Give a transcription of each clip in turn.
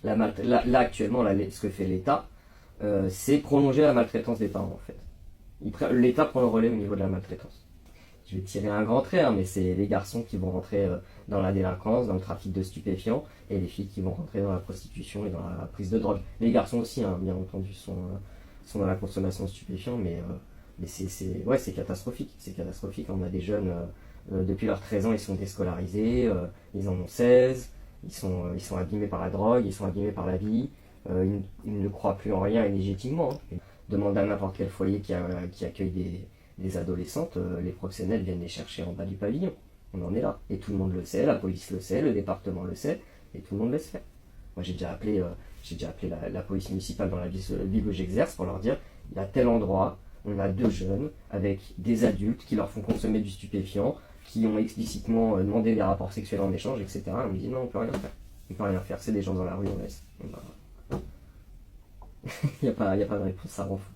Là, actuellement, ce que fait l'État, c'est prolonger la maltraitance des parents, en fait. L'État prend le relais au niveau de la maltraitance. Je vais tirer un grand trait, hein, mais c'est les garçons qui vont rentrer dans la délinquance, dans le trafic de stupéfiants, et les filles qui vont rentrer dans la prostitution et dans la prise de drogue. Les garçons aussi, hein, bien entendu, sont dans la consommation de stupéfiants, mais c'est catastrophique. C'est catastrophique. On a des jeunes, depuis leurs 13 ans, ils sont déscolarisés, ils en ont 16, ils sont abîmés par la drogue, ils sont abîmés par la vie, ils ne croient plus en rien et légitimement. Hein. Demande à n'importe quel foyer qui accueille des adolescentes, les proxénètes viennent les chercher en bas du pavillon. On en est là. Et tout le monde le sait, la police le sait, le département le sait, et tout le monde laisse faire. Moi j'ai déjà appelé la police municipale dans la ville où j'exerce pour leur dire, il y a tel endroit, on a 2 jeunes avec des adultes qui leur font consommer du stupéfiant, qui ont explicitement demandé des rapports sexuels en échange, etc. On me dit non, on peut rien faire. On peut rien faire, c'est des gens dans la rue, on laisse. Il n'y a pas de réponse, ça rend fou.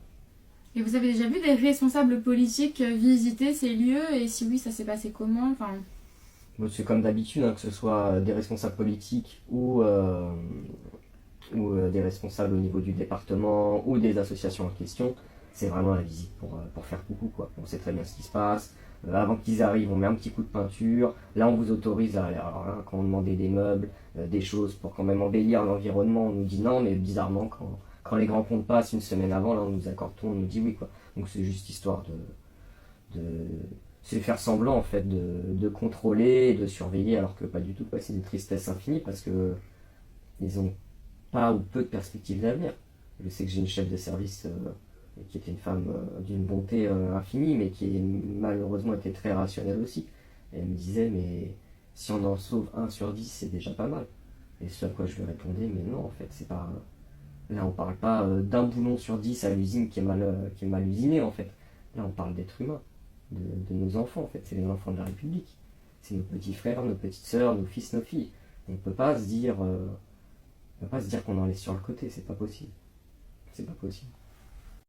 Et vous avez déjà vu des responsables politiques visiter ces lieux, et si oui, ça s'est passé comment? C'est comme d'habitude, hein, que ce soit des responsables politiques ou des responsables au niveau du département ou des associations en question, c'est vraiment la visite pour faire coucou, quoi. On sait très bien ce qui se passe. Avant qu'ils arrivent, on met un petit coup de peinture. Là, on vous autorise alors, hein, quand on demandait des meubles, des choses pour quand même embellir l'environnement, on nous dit non, mais bizarrement, quand les grands ponts passent une semaine avant, là, on nous accorde tout, on nous dit oui, quoi. Donc c'est juste histoire c'est faire semblant, en fait, de contrôler, de surveiller, alors que pas du tout, quoi. C'est une tristesse infinie parce que ils ont pas ou peu de perspectives d'avenir. Je sais que j'ai une chef de service qui était une femme d'une bonté infinie, mais qui malheureusement était très rationnelle aussi. Et elle me disait, mais si on en sauve 1 sur 10, c'est déjà pas mal. Et ce à quoi je lui répondais, mais non, en fait, c'est pas... Là, on parle pas d'un boulon sur 10 à l'usine qui est mal usiné, en fait. Là, on parle d'êtres humains, de nos enfants, en fait. C'est les enfants de la République. C'est nos petits frères, nos petites sœurs, nos fils, nos filles. On ne peut pas se dire qu'on en laisse sur le côté, c'est pas possible. C'est pas possible.